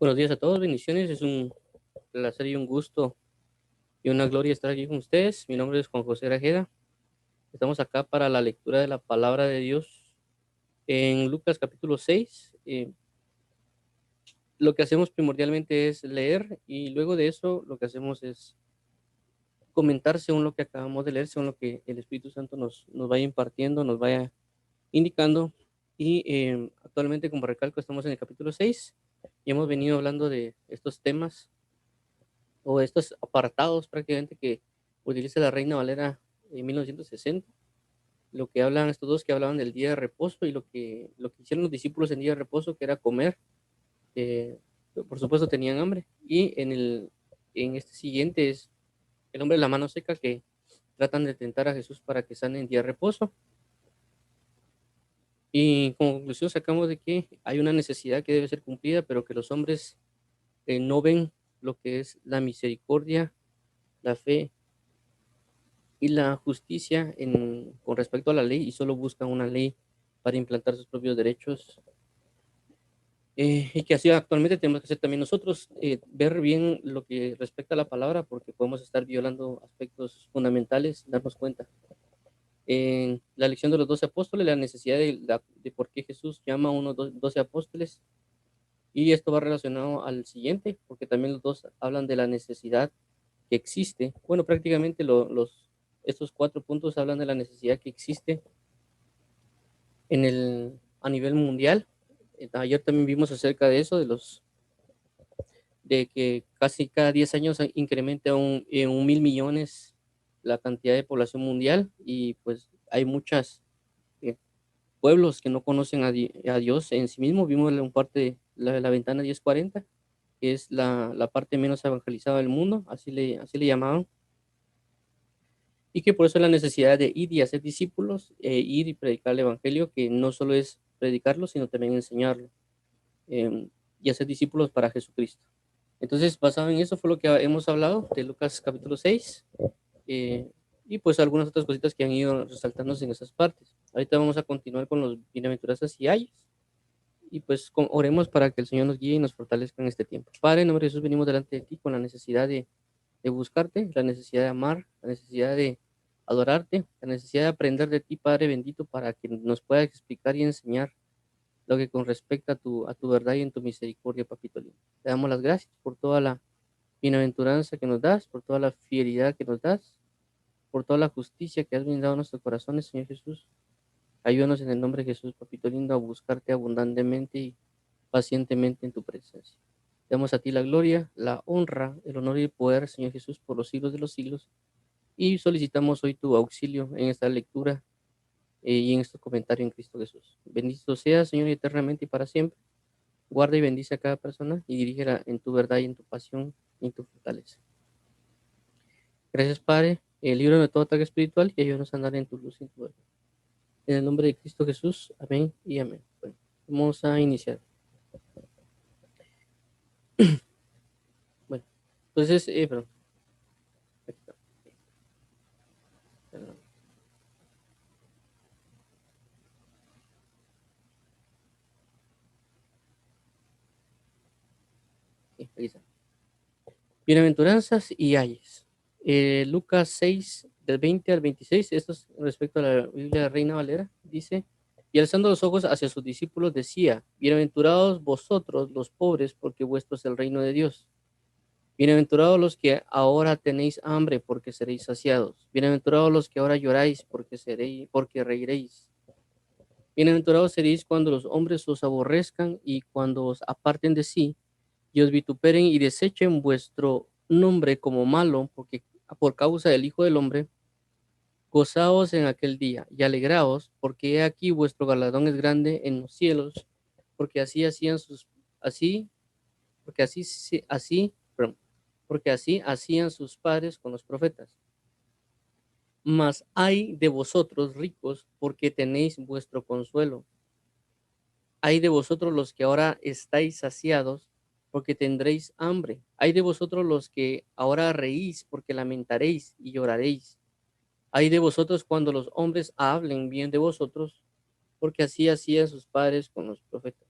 Buenos días a todos, bendiciones. Es un placer y un gusto y una gloria estar aquí con ustedes. Mi nombre es Juan José Grajeda. Estamos acá para la lectura de la palabra de Dios en Lucas capítulo 6. Lo que hacemos primordialmente es leer y luego de eso lo que hacemos es comentar según lo que acabamos de leer, según lo que el Espíritu Santo nos vaya impartiendo, nos vaya indicando. Y actualmente, como recalco, estamos en el capítulo 6 y hemos venido hablando de estos temas o estos apartados prácticamente que utiliza la Reina Valera en 1960, lo que hablan estos dos que hablaban del día de reposo y lo que hicieron los discípulos en día de reposo, que era comer, eh, por supuesto tenían hambre, y en este siguiente es el hombre de la mano seca que tratan de tentar a Jesús para que sane en día de reposo. Y como conclusión sacamos de que hay una necesidad que debe ser cumplida, pero que los hombres no ven lo que es la misericordia, la fe y la justicia con respecto a la ley y solo buscan una ley para implantar sus propios derechos. Y que así actualmente tenemos que hacer también nosotros, ver bien lo que respecta a la palabra, porque podemos estar violando aspectos fundamentales, darnos cuenta. En la elección de los 12 apóstoles, la necesidad de por qué Jesús llama a unos 12 apóstoles, y esto va relacionado al siguiente, porque también los dos hablan de la necesidad que existe. Bueno, prácticamente estos 4 puntos hablan de la necesidad que existe a nivel mundial. Ayer también vimos acerca de eso, de que casi cada 10 años incrementa en 1.000 millones la cantidad de población mundial, y pues hay muchos pueblos que no conocen a Dios en sí mismo. Vimos un parte de la ventana 1040, que es la parte menos evangelizada del mundo, así le llamaban, y que por eso la necesidad de ir y hacer discípulos, ir y predicar el evangelio, que no solo es predicarlo, sino también enseñarlo, eh, y hacer discípulos para Jesucristo. Entonces, basado en eso fue lo que hemos hablado de Lucas capítulo 6, eh, y pues algunas otras cositas que han ido resaltándose en esas partes. Ahorita vamos a continuar con los bienaventuranzas y ayes, y pues oremos para que el Señor nos guíe y nos fortalezca en este tiempo. Padre, en nombre de Jesús venimos delante de ti con la necesidad de buscarte, la necesidad de amar, la necesidad de adorarte, la necesidad de aprender de ti, Padre bendito, para que nos puedas explicar y enseñar lo que con respecto a tu verdad y en tu misericordia, papito lindo. Te damos las gracias por toda la bienaventuranza que nos das, por toda la fidelidad que nos das, por toda la justicia que has brindado a nuestros corazones, Señor Jesús. Ayúdanos en el nombre de Jesús, papito lindo, a buscarte abundantemente y pacientemente en tu presencia. Te damos a ti la gloria, la honra, el honor y el poder, Señor Jesús, por los siglos de los siglos. Y solicitamos hoy tu auxilio en esta lectura, y en este comentario en Cristo Jesús. Bendito sea, Señor, eternamente y para siempre. Guarda y bendice a cada persona y dirígela en tu verdad y en tu pasión y en tu fortaleza. Gracias, Padre. Libro de todo ataque espiritual y ayúdanos a andar en tu luz y en tu verdad. En el nombre de Cristo Jesús. Amén y amén. Bueno, vamos a iniciar. Bueno, entonces, perdón. Aquí está. Perdón. Aquí está. Bienaventuranzas y ayes. Lucas 6, del 20 al 26, esto es respecto a la Biblia de Reina Valera, dice: y alzando los ojos hacia sus discípulos decía: bienaventurados vosotros los pobres, porque vuestro es el reino de Dios. Bienaventurados los que ahora tenéis hambre, porque seréis saciados. Bienaventurados los que ahora lloráis, porque reiréis. Bienaventurados seréis cuando los hombres os aborrezcan y cuando os aparten de sí y os vituperen y desechen vuestro nombre como malo, porque por causa del Hijo del Hombre. Gozaos en aquel día y alegraos, porque he aquí vuestro galardón es grande en los cielos, porque así hacían así, porque perdón, porque así hacían sus padres con los profetas. Mas hay de vosotros ricos, porque tenéis vuestro consuelo. Hay de vosotros los que ahora estáis saciados, porque tendréis hambre. Hay de vosotros los que ahora reís, porque lamentaréis y lloraréis. Hay de vosotros cuando los hombres hablen bien de vosotros, porque así hacían sus padres con los profetas.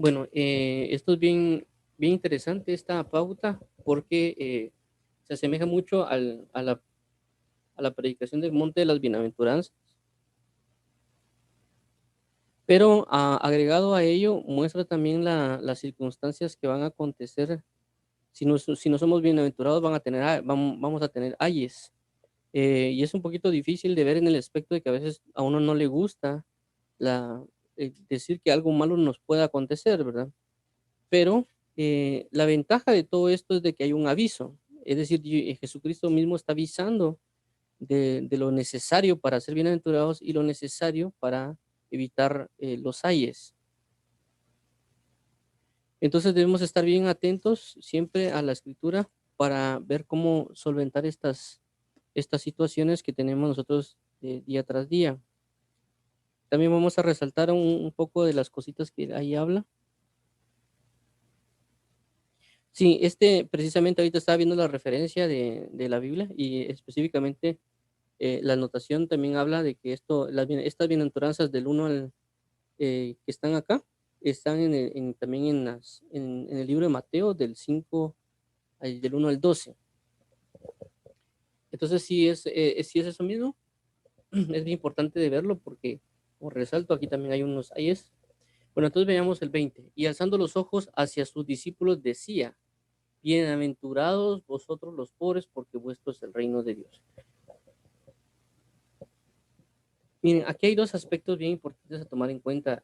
Bueno, esto es bien interesante, esta pauta, porque se asemeja mucho a la predicación del monte de las bienaventuranzas, pero agregado a ello muestra también las circunstancias que van a acontecer. Si no somos bienaventurados, vamos a tener ayes. Y es un poquito difícil de ver en el aspecto de que a veces a uno no le gusta la, decir que algo malo nos pueda acontecer, ¿verdad? Pero la ventaja de todo esto es de que hay un aviso. Es decir, Jesucristo mismo está avisando de lo necesario para ser bienaventurados y lo necesario para evitar los ayes. Entonces debemos estar bien atentos siempre a la escritura para ver cómo solventar estas situaciones que tenemos nosotros día tras día. También vamos a resaltar un poco de las cositas que ahí habla. Sí, precisamente ahorita estaba viendo la referencia de la Biblia y específicamente la anotación también habla de que estas bienaventuranzas del uno que están acá, están también en el libro de Mateo del 5, del 1 al 12. Entonces sí es eso mismo, es bien importante de verlo porque, como resalto, aquí también hay unos ayes. Bueno, entonces veamos el 20. Y alzando los ojos hacia sus discípulos decía, bienaventurados vosotros los pobres, porque vuestro es el reino de Dios. Miren, aquí hay dos aspectos bien importantes a tomar en cuenta.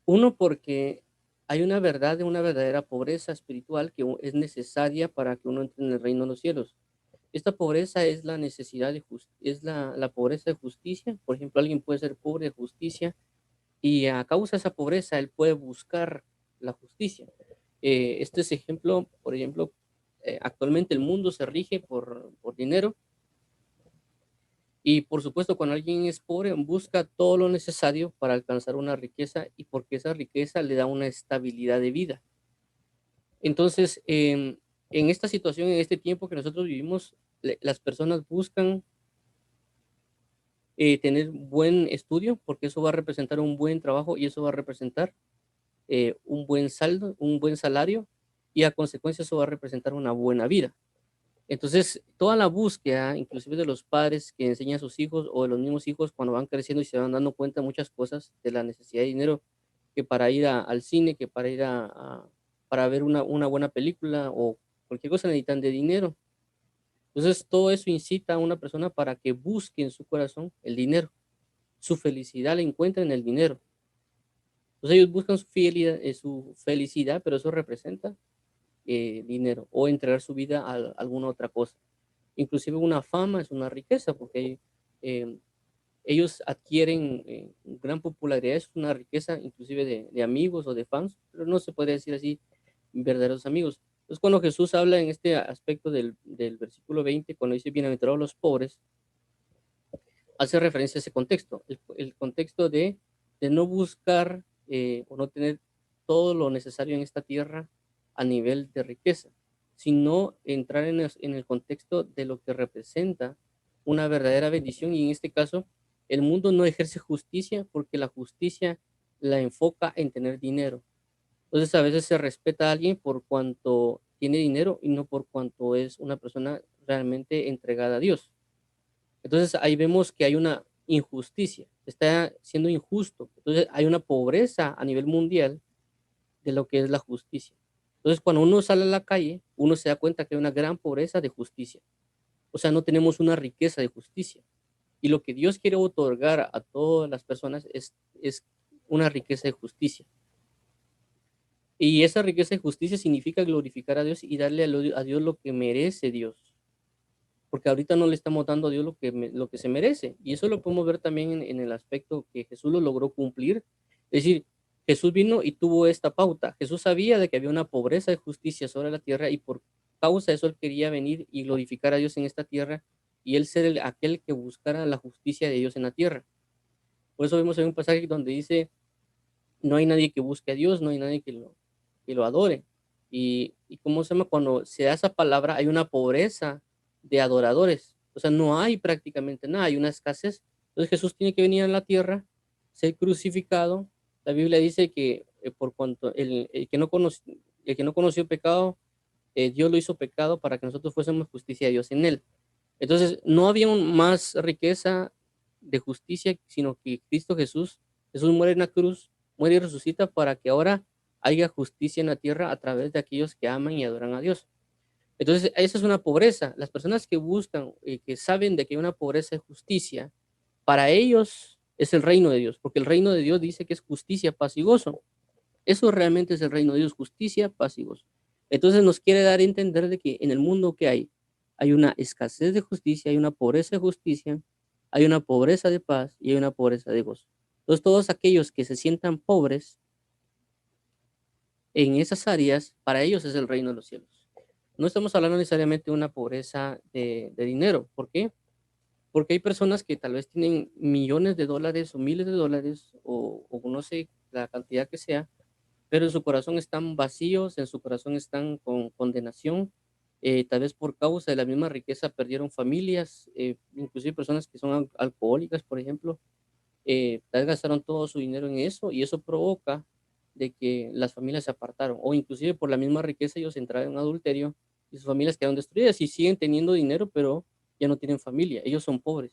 Uno, porque hay una verdad de una verdadera pobreza espiritual que es necesaria para que uno entre en el reino de los cielos. Esta pobreza es la necesidad es la pobreza de justicia. Por ejemplo, alguien puede ser pobre de justicia y a causa de esa pobreza él puede buscar la justicia. Este es ejemplo, por ejemplo, actualmente el mundo se rige por dinero y por supuesto cuando alguien es pobre busca todo lo necesario para alcanzar una riqueza y porque esa riqueza le da una estabilidad de vida. Entonces, en esta situación, en este tiempo que nosotros vivimos, las personas buscan tener buen estudio porque eso va a representar un buen trabajo y eso va a representar un buen saldo, un buen salario y a consecuencia eso va a representar una buena vida. Entonces, toda la búsqueda, inclusive de los padres que enseñan a sus hijos o de los mismos hijos cuando van creciendo y se van dando cuenta de muchas cosas de la necesidad de dinero, que para ir al cine, que para ir para ver una buena película o cualquier cosa necesitan de dinero. Entonces, todo eso incita a una persona para que busque en su corazón el dinero. Su felicidad la encuentra en el dinero. Entonces, ellos buscan su felicidad, pero eso representa dinero o entregar su vida a alguna otra cosa. Inclusive una fama es una riqueza porque eh, ellos adquieren gran popularidad, es una riqueza inclusive de amigos o de fans, pero no se puede decir así verdaderos amigos. Entonces cuando Jesús habla en este aspecto del versículo 20, cuando dice bienaventurados los pobres, hace referencia a ese contexto, el contexto de no buscar o no tener todo lo necesario en esta tierra a nivel de riqueza, sino entrar en el contexto de lo que representa una verdadera bendición y en este caso el mundo no ejerce justicia porque la justicia la enfoca en tener dinero. Entonces a veces se respeta a alguien por cuanto tiene dinero y no por cuanto es una persona realmente entregada a Dios. Entonces ahí vemos que hay una injusticia, está siendo injusto. Entonces hay una pobreza a nivel mundial de lo que es la justicia. Entonces cuando uno sale a la calle, uno se da cuenta que hay una gran pobreza de justicia. O sea, no tenemos una riqueza de justicia. Y lo que Dios quiere otorgar a todas las personas es una riqueza de justicia. Y esa riqueza de justicia significa glorificar a Dios y darle a Dios lo que merece Dios. Porque ahorita no le estamos dando a Dios lo que se merece. Y eso lo podemos ver también en el aspecto que Jesús lo logró cumplir. Es decir, Jesús vino y tuvo esta pauta. Jesús sabía de que había una pobreza de justicia sobre la tierra y por causa de eso él quería venir y glorificar a Dios en esta tierra y él ser aquel que buscara la justicia de Dios en la tierra. Por eso vemos en un pasaje donde dice, no hay nadie que busque a Dios, no hay nadie que lo adore. Y cómo se llama, cuando se da esa palabra, hay una pobreza de adoradores. O sea, no hay prácticamente nada, hay una escasez. Entonces Jesús tiene que venir a la tierra, ser crucificado. La Biblia dice que por cuanto el que no conoció pecado, Dios lo hizo pecado para que nosotros fuésemos justicia de Dios en él. Entonces, no había más riqueza de justicia, sino que Cristo Jesús muere en la cruz, muere y resucita para que ahora haya justicia en la tierra a través de aquellos que aman y adoran a Dios. Entonces, esa es una pobreza. Las personas que buscan, que saben de que hay una pobreza de justicia, para ellos es el reino de Dios, porque el reino de Dios dice que es justicia, paz y gozo. Eso realmente es el reino de Dios, justicia, paz y gozo. Entonces nos quiere dar a entender de que en el mundo que hay una escasez de justicia, hay una pobreza de justicia, hay una pobreza de paz y hay una pobreza de gozo. Entonces todos aquellos que se sientan pobres en esas áreas, para ellos es el reino de los cielos. No estamos hablando necesariamente de una pobreza de dinero. ¿Por qué? Porque hay personas que tal vez tienen millones de dólares o miles de dólares o no sé la cantidad que sea, pero en su corazón están vacíos, en su corazón están con condenación, tal vez por causa de la misma riqueza perdieron familias, inclusive personas que son alcohólicas, por ejemplo, tal vez gastaron todo su dinero en eso y eso provoca de que las familias se apartaron o inclusive por la misma riqueza ellos entraron en adulterio y sus familias quedaron destruidas y siguen teniendo dinero, pero ya no tienen familia, ellos son pobres.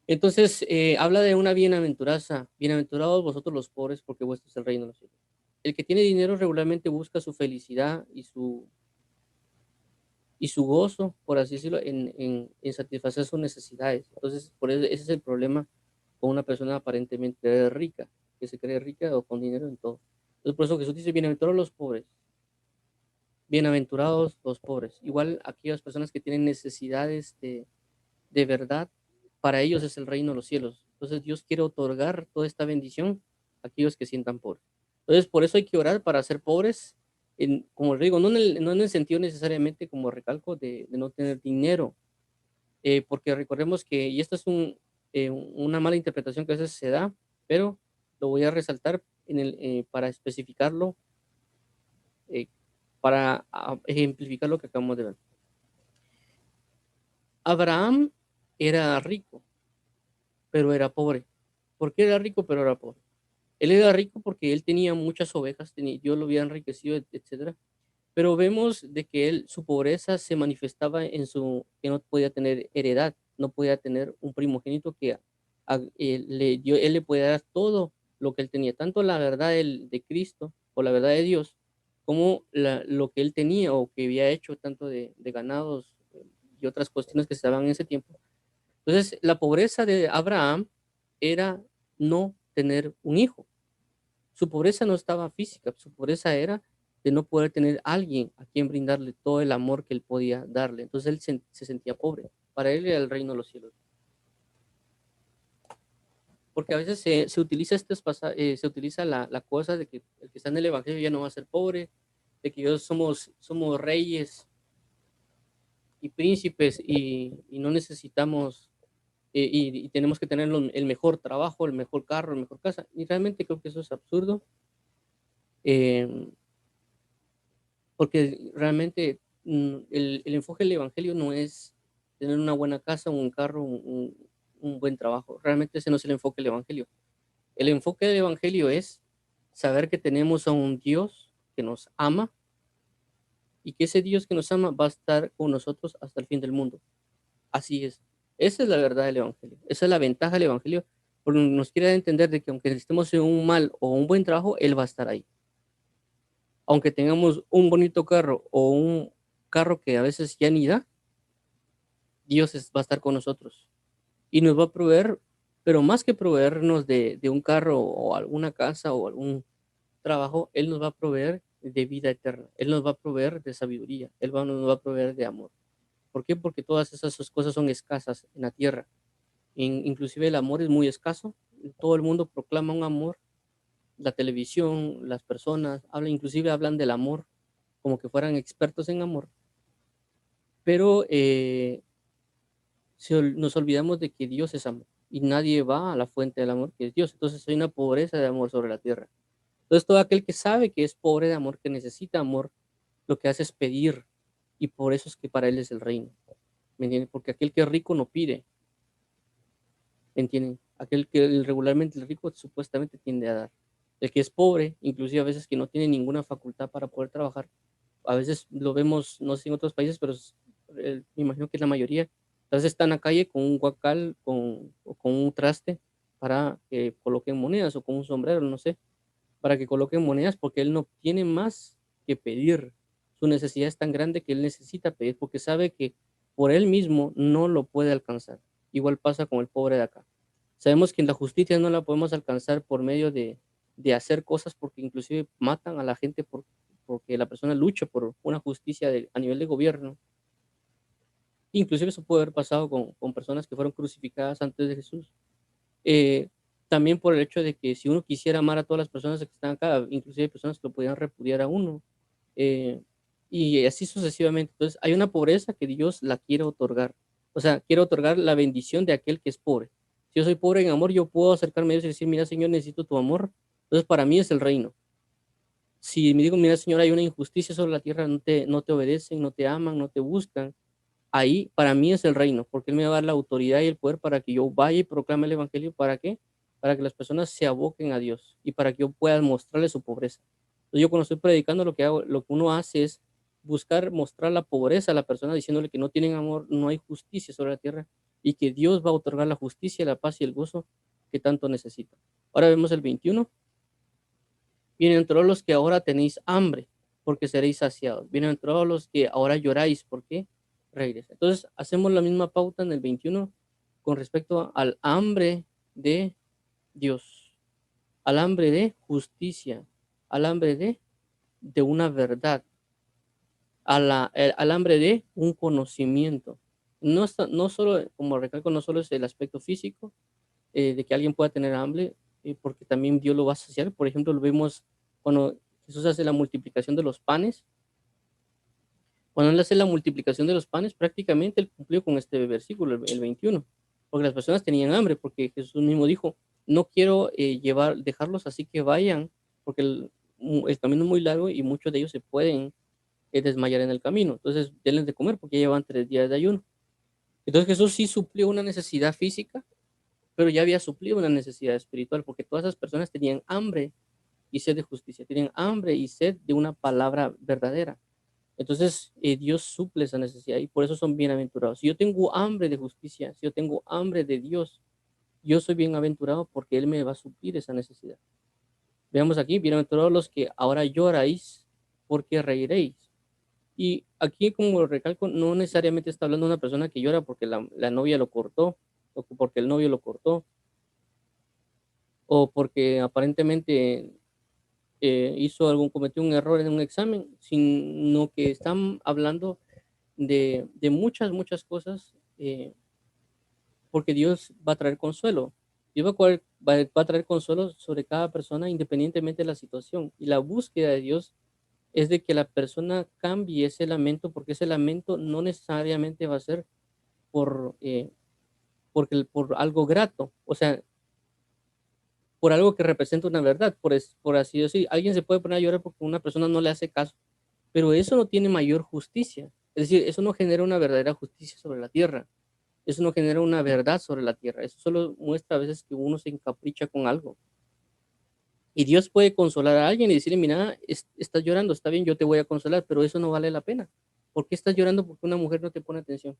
Entonces, habla de una bienaventuranza. Bienaventurados vosotros los pobres, porque vuestro es el reino de los cielos. El que tiene dinero regularmente busca su felicidad y su gozo, por así decirlo, en satisfacer sus necesidades. Entonces, por eso, ese es el problema con una persona aparentemente rica, que se cree rica o con dinero en todo. Entonces, por eso Jesús dice, bienaventurados los pobres, bienaventurados los pobres. Igual aquellas personas que tienen necesidades de verdad, para ellos es el reino de los cielos. Entonces Dios quiere otorgar toda esta bendición a aquellos que sientan pobres. Entonces por eso hay que orar para ser pobres, como les digo, no en el sentido necesariamente como recalco de no tener dinero, porque recordemos que, y esto es una mala interpretación que a veces se da, pero lo voy a resaltar para especificarlo, eh, para ejemplificar lo que acabamos de ver. Abraham era rico, pero era pobre. ¿Por qué era rico, pero era pobre? Él era rico porque él tenía muchas ovejas, Dios lo había enriquecido, etcétera. Pero vemos de que su pobreza se manifestaba que no podía tener heredad, no podía tener un primogénito que él le podía dar todo lo que él tenía, tanto la verdad de Cristo o la verdad de Dios, como lo que él tenía o que había hecho, tanto de ganados y otras cuestiones que se daban en ese tiempo. Entonces, la pobreza de Abraham era no tener un hijo. Su pobreza no estaba física, su pobreza era de no poder tener alguien a quien brindarle todo el amor que él podía darle. Entonces él se sentía pobre. Para él era el reino de los cielos. Porque a veces se utiliza se utiliza la cosa de que el que está en el evangelio ya no va a ser pobre, de que Dios somos reyes y príncipes y no necesitamos y tenemos que tener el mejor trabajo, el mejor carro, la mejor casa. Y realmente creo que eso es absurdo. Eh, Porque realmente el enfoque del evangelio no es tener una buena casa, un carro, un buen trabajo. Realmente ese no es el enfoque del evangelio. El enfoque del evangelio es saber que tenemos a un Dios que nos ama y que ese Dios que nos ama va a estar con nosotros hasta el fin del mundo. Así es. Esa es la verdad del evangelio. Esa es la ventaja del evangelio, porque nos quiere entender de que aunque estemos en un mal o un buen trabajo, Él va a estar ahí. Aunque tengamos un bonito carro o un carro que a veces ya ni da, va a estar con nosotros y nos va a proveer, pero más que proveernos de un carro o alguna casa o algún trabajo, Él nos va a proveer de vida eterna, Él nos va a proveer de sabiduría, nos va a proveer de amor. ¿Por qué? Porque todas esas cosas son escasas en la tierra. Inclusive el amor es muy escaso. Todo el mundo proclama un amor. La televisión, las personas, inclusive hablan del amor como que fueran expertos en amor, pero nos olvidamos de que Dios es amor y nadie va a la fuente del amor que es Dios. Entonces hay una pobreza de amor sobre la tierra. Entonces todo aquel que sabe que es pobre de amor, que necesita amor, lo que hace es pedir y por eso es que para él es el reino. ¿Me entiendes? Porque aquel que es rico no pide. ¿entienden? Aquel que regularmente el rico supuestamente tiende a dar. El que es pobre, inclusive a veces que no tiene ninguna facultad para poder trabajar, a veces lo vemos, no sé si en otros países, pero me imagino que la mayoría, a veces está en la calle con un guacal o con un traste para que coloquen monedas o con un sombrero, no sé, para que coloquen monedas porque él no tiene más que pedir. Su necesidad es tan grande que él necesita pedir porque sabe que por él mismo no lo puede alcanzar. Igual pasa con el pobre de acá. Sabemos que en la justicia no la podemos alcanzar por medio de hacer cosas porque inclusive matan a la gente porque la persona lucha por una justicia a nivel de gobierno. Inclusive eso puede haber pasado con personas que fueron crucificadas antes de Jesús. Eh, También por el hecho de que si uno quisiera amar a todas las personas que están acá, inclusive hay personas que lo podían repudiar a uno, eh, y así sucesivamente. Entonces, hay una pobreza que Dios la quiere otorgar. O sea, quiere otorgar la bendición de aquel que es pobre. Si yo soy pobre en amor, yo puedo acercarme a Dios y decir, mira, Señor, necesito tu amor. Entonces, para mí es el reino. Si me digo, mira, Señor, hay una injusticia sobre la tierra, no te obedecen, no te aman, no te buscan, ahí para mí es el reino, porque Él me va a dar la autoridad y el poder para que yo vaya y proclame el evangelio. ¿Para qué? Para que las personas se aboquen a Dios y para que yo pueda mostrarles su pobreza. Entonces, yo cuando estoy predicando, lo que hago, lo que uno hace es buscar mostrar la pobreza a la persona, diciéndole que no tienen amor, no hay justicia sobre la tierra y que Dios va a otorgar la justicia, la paz y el gozo que tanto necesita. Ahora vemos el 21. Vienen todos los que ahora tenéis hambre, porque seréis saciados. Vienen todos los que ahora lloráis, porque reiréis. Entonces, hacemos la misma pauta en el 21 con respecto al hambre de Dios, al hambre de justicia, al hambre de una verdad, al hambre de un conocimiento. No solo, como recalco, no solo es el aspecto físico, de que alguien pueda tener hambre, porque también Dios lo va a saciar. Por ejemplo, lo vemos cuando Jesús hace la multiplicación de los panes. Cuando Él hace la multiplicación de los panes, prácticamente Él cumplió con este versículo, el 21, porque las personas tenían hambre, porque Jesús mismo dijo, no quiero dejarlos así que vayan, porque el camino es muy largo y muchos de ellos se pueden desmayar en el camino. Entonces, denles de comer porque ya llevan 3 días de ayuno. Entonces Jesús sí suplió una necesidad física, pero ya había suplido una necesidad espiritual, porque todas esas personas tenían hambre y sed de justicia, tenían hambre y sed de una palabra verdadera. Entonces, Dios suple esa necesidad y por eso son bienaventurados. Si yo tengo hambre de justicia, si yo tengo hambre de Dios, yo soy bienaventurado porque Él me va a suplir esa necesidad. Veamos aquí, bienaventurados los que ahora lloráis, porque reiréis. Y aquí, como recalco, no necesariamente está hablando de una persona que llora porque la novia lo cortó, o porque el novio lo cortó, o porque aparentemente cometió un error en un examen, sino que están hablando de muchas, muchas cosas, porque Dios va a traer consuelo. Dios va a traer consuelo sobre cada persona independientemente de la situación. Y la búsqueda de Dios es de que la persona cambie ese lamento, porque ese lamento no necesariamente va a ser por, por algo grato. O sea, por algo que representa una verdad, por así decir. Alguien se puede poner a llorar porque una persona no le hace caso, pero eso no tiene mayor justicia. Es decir, eso no genera una verdadera justicia sobre la tierra. Eso no genera una verdad sobre la tierra. Eso solo muestra a veces que uno se encapricha con algo. Y Dios puede consolar a alguien y decirle, mira, estás llorando, está bien, yo te voy a consolar, pero eso no vale la pena. ¿Por qué estás llorando porque una mujer no te pone atención?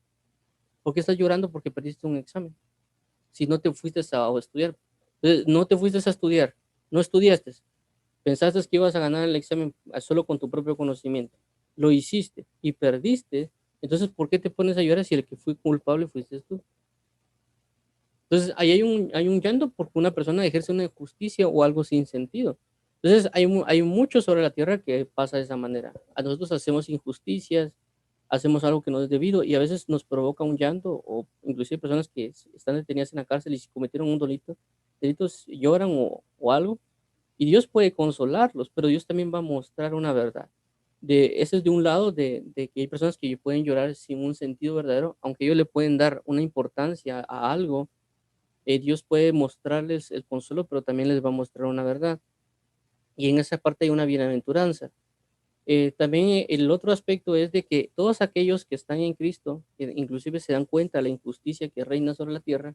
¿Por qué estás llorando porque perdiste un examen? Si no te fuiste a estudiar. Entonces, no te fuiste a estudiar, no estudiaste, pensaste que ibas a ganar el examen solo con tu propio conocimiento, lo hiciste y perdiste, entonces ¿por qué te pones a llorar si el que fue culpable fuiste tú? Entonces ahí hay un llanto porque una persona ejerce una injusticia o algo sin sentido. Entonces hay mucho sobre la tierra que pasa de esa manera. A nosotros hacemos injusticias, hacemos algo que no es debido y a veces nos provoca un llanto o inclusive personas que están detenidas en la cárcel y si cometieron un delito, delitos lloran o algo y Dios puede consolarlos, pero Dios también va a mostrar una verdad. Eso es de un lado de que hay personas que pueden llorar sin un sentido verdadero, aunque ellos le pueden dar una importancia a algo, Dios puede mostrarles el consuelo, pero también les va a mostrar una verdad. Y en esa parte hay una bienaventuranza. También el otro aspecto es de que todos aquellos que están en Cristo, que inclusive se dan cuenta de la injusticia que reina sobre la tierra,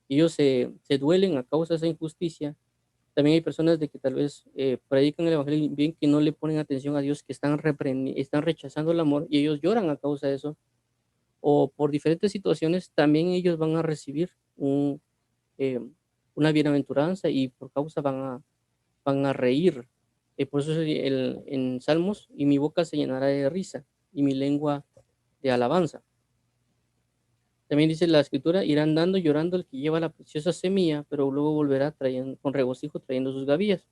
Ellos se duelen a causa de esa injusticia. También hay personas de que tal vez predican el evangelio bien, que no le ponen atención a Dios, que están rechazando el amor y ellos lloran a causa de eso. O por diferentes situaciones, también ellos van a recibir eh, una bienaventuranza y por causa van a reír. Por eso en Salmos, y mi boca se llenará de risa y mi lengua de alabanza. También dice la escritura, irá andando llorando el que lleva la preciosa semilla, pero luego volverá trayendo, con regocijo trayendo sus gavillas.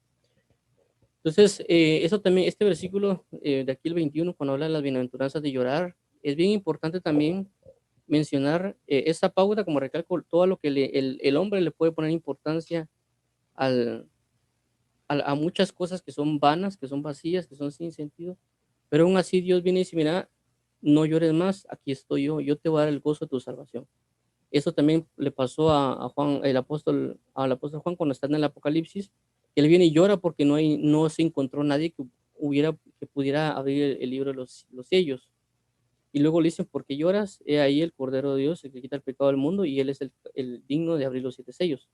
Entonces, eso también, este versículo de aquí el 21, cuando habla de las bienaventuranzas de llorar, es bien importante también mencionar esa pauta, como recalco, todo lo que el hombre le puede poner importancia al, a muchas cosas que son vanas, que son vacías, que son sin sentido, pero aún así Dios viene y dice, mira, no llores más, aquí estoy yo te voy a dar el gozo de tu salvación. Eso también le pasó a Juan, al apóstol Juan cuando está en el Apocalipsis, que él viene y llora porque no se encontró nadie que pudiera abrir el libro de los sellos. Y luego le dicen, ¿por qué lloras? He ahí el Cordero de Dios, el que quita el pecado del mundo, y él es el digno de abrir los 7 sellos.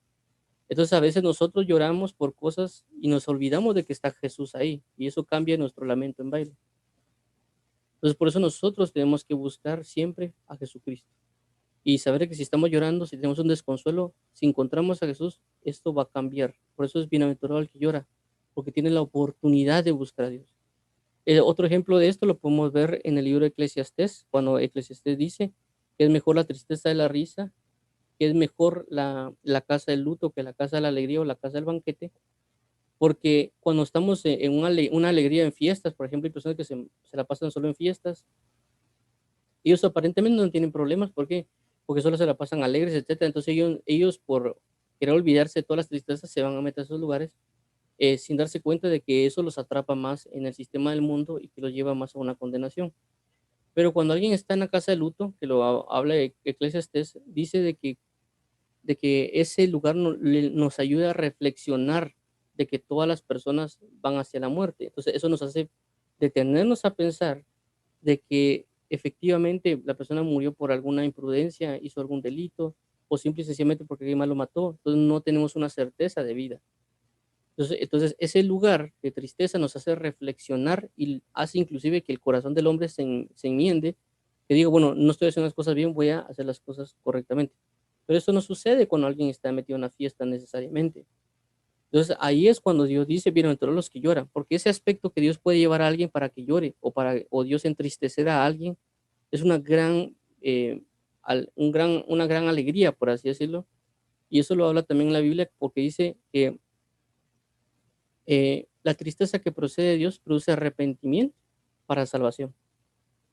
Entonces a veces nosotros lloramos por cosas y nos olvidamos de que está Jesús ahí, y eso cambia nuestro lamento en baile. Entonces por eso nosotros tenemos que buscar siempre a Jesucristo y saber que si estamos llorando, si tenemos un desconsuelo, si encontramos a Jesús, esto va a cambiar. Por eso es bienaventurado el que llora, porque tiene la oportunidad de buscar a Dios. Otro ejemplo de esto lo podemos ver en el libro de Eclesiastés, cuando Eclesiastés dice que es mejor la tristeza de la risa, que es mejor la casa del luto que la casa de la alegría o la casa del banquete, porque cuando estamos en una alegría en fiestas, por ejemplo, hay personas que se la pasan solo en fiestas, ellos aparentemente no tienen problemas, ¿por qué? Porque solo se la pasan alegres, etcétera. Entonces ellos por querer olvidarse de todas las tristezas se van a meter a esos lugares sin darse cuenta de que eso los atrapa más en el sistema del mundo y que los lleva más a una condenación. Pero cuando alguien está en la casa de luto, que habla de Eclesiastés, dice de que ese lugar nos ayuda a reflexionar de que todas las personas van hacia la muerte. Entonces eso nos hace detenernos a pensar de que efectivamente la persona murió por alguna imprudencia, hizo algún delito, o simple y sencillamente porque alguien más lo mató. Entonces no tenemos una certeza de vida. Entonces ese lugar de tristeza nos hace reflexionar y hace inclusive que el corazón del hombre se enmiende, que digo, bueno, no estoy haciendo las cosas bien, voy a hacer las cosas correctamente. Pero eso no sucede cuando alguien está metido en una fiesta necesariamente. Entonces ahí es cuando Dios dice, bienaventurados los que lloran, porque ese aspecto que Dios puede llevar a alguien para que llore o Dios entristecer a alguien es una una gran alegría, por así decirlo. Y eso lo habla también la Biblia porque dice que la tristeza que procede de Dios produce arrepentimiento para salvación.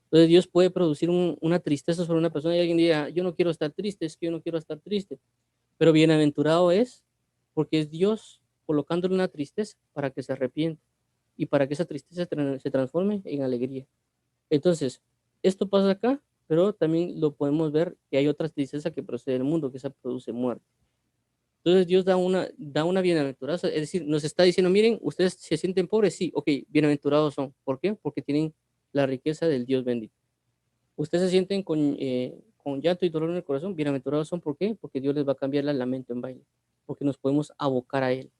Entonces Dios puede producir una tristeza sobre una persona y alguien diga, yo no quiero estar triste, es que yo no quiero estar triste. Pero bienaventurado es porque es Dios colocándole una tristeza para que se arrepienta y para que esa tristeza se transforme en alegría. Entonces, esto pasa acá, pero también lo podemos ver que hay otra tristeza que procede del mundo, que esa produce muerte. Entonces Dios da una bienaventuranza, es decir, nos está diciendo, miren, ustedes se sienten pobres, sí, ok, bienaventurados son. ¿Por qué? Porque tienen la riqueza del Dios bendito. Ustedes se sienten con llanto y dolor en el corazón, bienaventurados son. ¿Por qué? Porque Dios les va a cambiar el lamento en baile, porque nos podemos abocar a Él.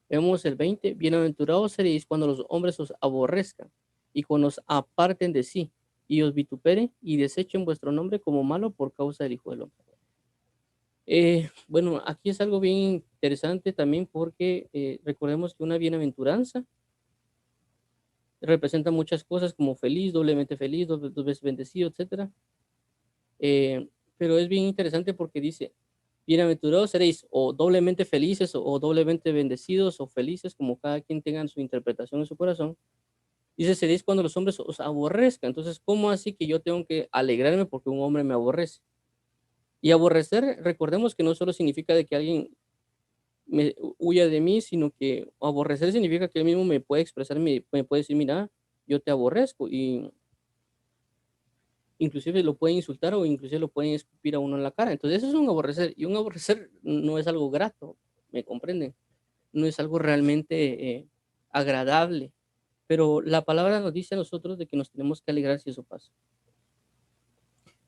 Vemos el 20, bienaventurados seréis cuando los hombres os aborrezcan y cuando os aparten de sí y os vituperen y desechen vuestro nombre como malo por causa del Hijo del Hombre. Bueno, aquí es algo bien interesante también porque recordemos que una bienaventuranza representa muchas cosas como feliz, dos veces bendecido, etcétera. Pero es bien interesante porque dice, bienaventurados seréis o doblemente felices o doblemente bendecidos o felices, como cada quien tenga su interpretación en su corazón. Dice, seréis cuando los hombres os aborrezcan. Entonces, ¿cómo así que yo tengo que alegrarme porque un hombre me aborrece? Y aborrecer, recordemos que no solo significa de que alguien huya de mí, sino que aborrecer significa que él mismo me puede expresar, me puede decir, mira, yo te aborrezco, y inclusive lo pueden insultar o inclusive lo pueden escupir a uno en la cara. Entonces eso es un aborrecer, y un aborrecer no es algo grato, ¿me comprenden? No es algo realmente agradable, pero la palabra nos dice a nosotros de que nos tenemos que alegrar si eso pasa.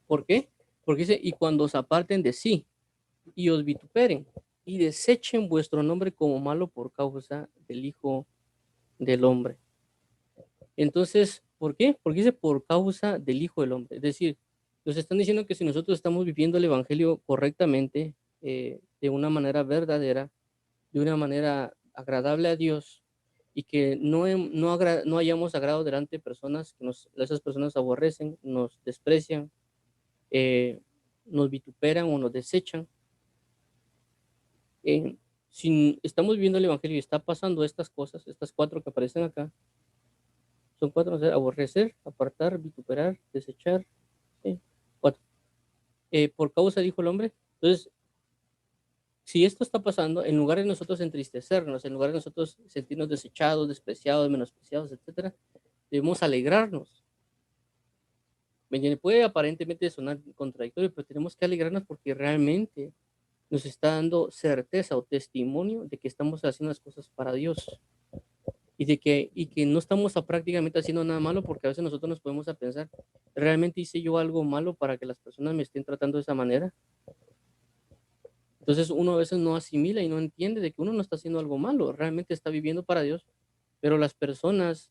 ¿Por qué? Porque dice, y cuando se aparten de sí. y os vituperen, y desechen vuestro nombre como malo por causa del Hijo del Hombre. Entonces, ¿por qué? Porque dice por causa del Hijo del Hombre. Es decir, nos están diciendo que si nosotros estamos viviendo el Evangelio correctamente, de una manera verdadera, de una manera agradable a Dios, y que no hayamos agrado delante de personas que esas personas aborrecen, nos desprecian, eh, nos vituperan o nos desechan. eh, si estamos viendo el Evangelio y está pasando estas cosas, estas cuatro que aparecen acá, son cuatro: o sea, aborrecer, apartar, vituperar, desechar. Sí, cuatro. Por causa, dijo el hombre. Entonces, si esto está pasando, en lugar de nosotros entristecernos, en lugar de nosotros sentirnos desechados, despreciados, menospreciados, etcétera, debemos alegrarnos. ¿Me entiende? Puede aparentemente sonar contradictorio, pero tenemos que alegrarnos porque realmente nos está dando certeza o testimonio de que estamos haciendo las cosas para Dios, y que no estamos prácticamente haciendo nada malo, porque a veces nosotros nos podemos a pensar, ¿realmente hice yo algo malo para que las personas me estén tratando de esa manera? Entonces uno a veces no asimila y no entiende de que uno no está haciendo algo malo, realmente está viviendo para Dios, pero las personas,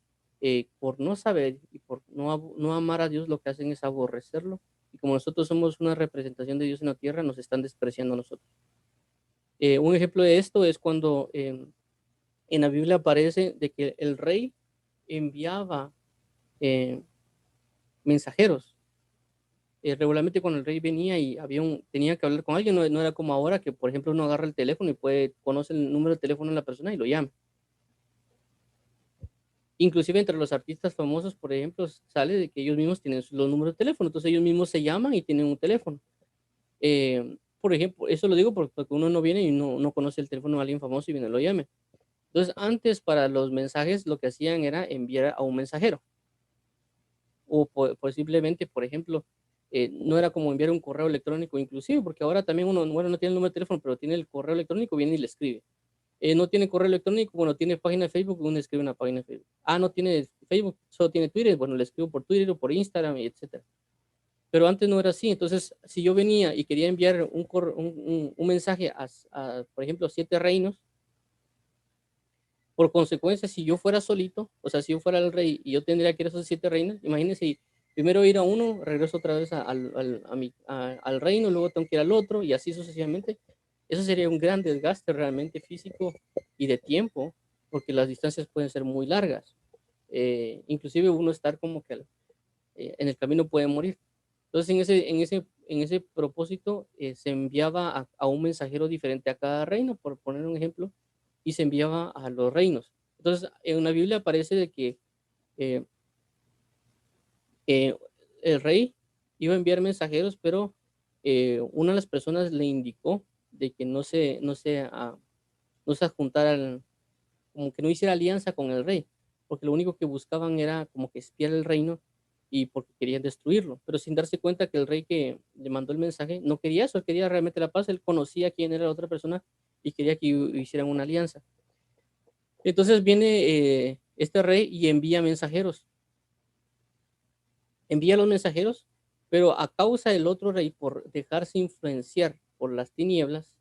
por no saber y por no amar a Dios, lo que hacen es aborrecerlo, y como nosotros somos una representación de Dios en la tierra, nos están despreciando a nosotros. Un ejemplo de esto es cuando en la Biblia aparece de que el rey enviaba eh, mensajeros. Regularmente cuando el rey venía y tenía que hablar con alguien, no era como ahora que, por ejemplo, uno agarra el teléfono y conoce el número de teléfono de la persona y lo llama. Inclusive entre los artistas famosos, por ejemplo, sale de que ellos mismos tienen los números de teléfono, entonces ellos mismos se llaman y tienen un teléfono. Por ejemplo, eso lo digo porque uno no viene y no conoce el teléfono de alguien famoso y viene y lo llame. Entonces, antes para los mensajes lo que hacían era enviar a un mensajero. O posiblemente, por ejemplo, no era como enviar un correo electrónico inclusive, porque ahora también uno, bueno, no tiene el número de teléfono, pero tiene el correo electrónico, viene y le escribe. No tiene correo electrónico, bueno, tiene página de Facebook, uno escribe una página de Facebook. Ah, no tiene Facebook, solo tiene Twitter, bueno, le escribo por Twitter o por Instagram, y etcétera. Pero antes no era así. Entonces, si yo venía y quería enviar un mensaje por ejemplo, 7 reinos, por consecuencia, si yo fuera solito, o sea, si yo fuera el rey y yo tendría que ir a esos 7 reinos, imagínense, primero ir a uno, regreso otra vez al reino, luego tengo que ir al otro y así sucesivamente. Eso sería un gran desgaste realmente físico y de tiempo, porque las distancias pueden ser muy largas. Inclusive uno estar como que en el camino puede morir. Entonces, en ese propósito, se enviaba a un mensajero diferente a cada reino, por poner un ejemplo, y se enviaba a los reinos. Entonces, en la Biblia aparece de que eh, eh, el rey iba a enviar mensajeros, pero una de las personas le indicó de que no se juntara, como que no hiciera alianza con el rey, porque lo único que buscaban era como que espiar el reino y porque querían destruirlo, pero sin darse cuenta que el rey que le mandó el mensaje no quería eso, él quería realmente la paz, él conocía quién era la otra persona y quería que hicieran una alianza. Entonces viene este rey y envía los mensajeros, pero a causa del otro rey por dejarse influenciar por las tinieblas,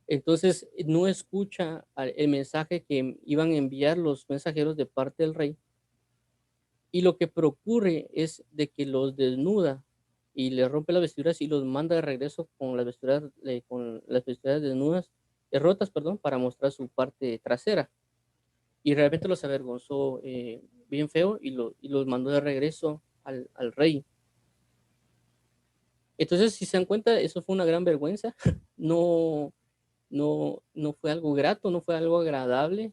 entonces no escucha el mensaje que iban a enviar los mensajeros de parte del rey, y lo que procure es de que los desnuda y le rompe las vestiduras y los manda de regreso con las vestiduras desnudas, rotas, perdón, para mostrar su parte trasera. Y realmente los avergonzó bien feo y los mandó de regreso al rey. Entonces, si se dan cuenta, eso fue una gran vergüenza. No, no fue algo grato, no fue algo agradable,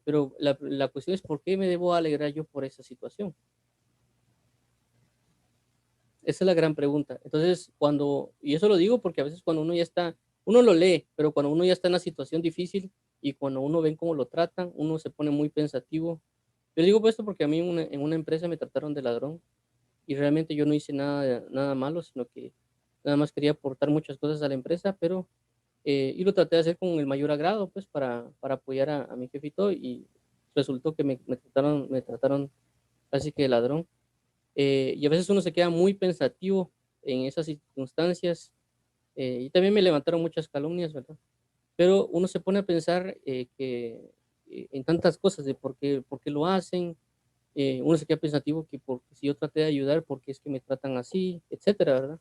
pero la cuestión es, ¿por qué me debo alegrar yo por esa situación? Esa es la gran pregunta. Entonces, y eso lo digo porque a veces cuando uno lo lee, pero cuando uno ya está en una situación difícil y cuando uno ve cómo lo tratan, uno se pone muy pensativo. Yo digo esto porque a mí en una empresa me trataron de ladrón y realmente yo no hice nada malo, sino que nada más quería aportar muchas cosas a la empresa, pero y lo traté de hacer con el mayor agrado, pues para apoyar a mi jefe y resultó que me trataron casi que de ladrón. Y a veces uno se queda muy pensativo en esas circunstancias Y también me levantaron muchas calumnias, ¿verdad? Pero uno se pone a pensar en tantas cosas de por qué lo hacen. Uno se queda pensativo que porque si yo traté de ayudar, porque es que me tratan así, etcétera, ¿verdad?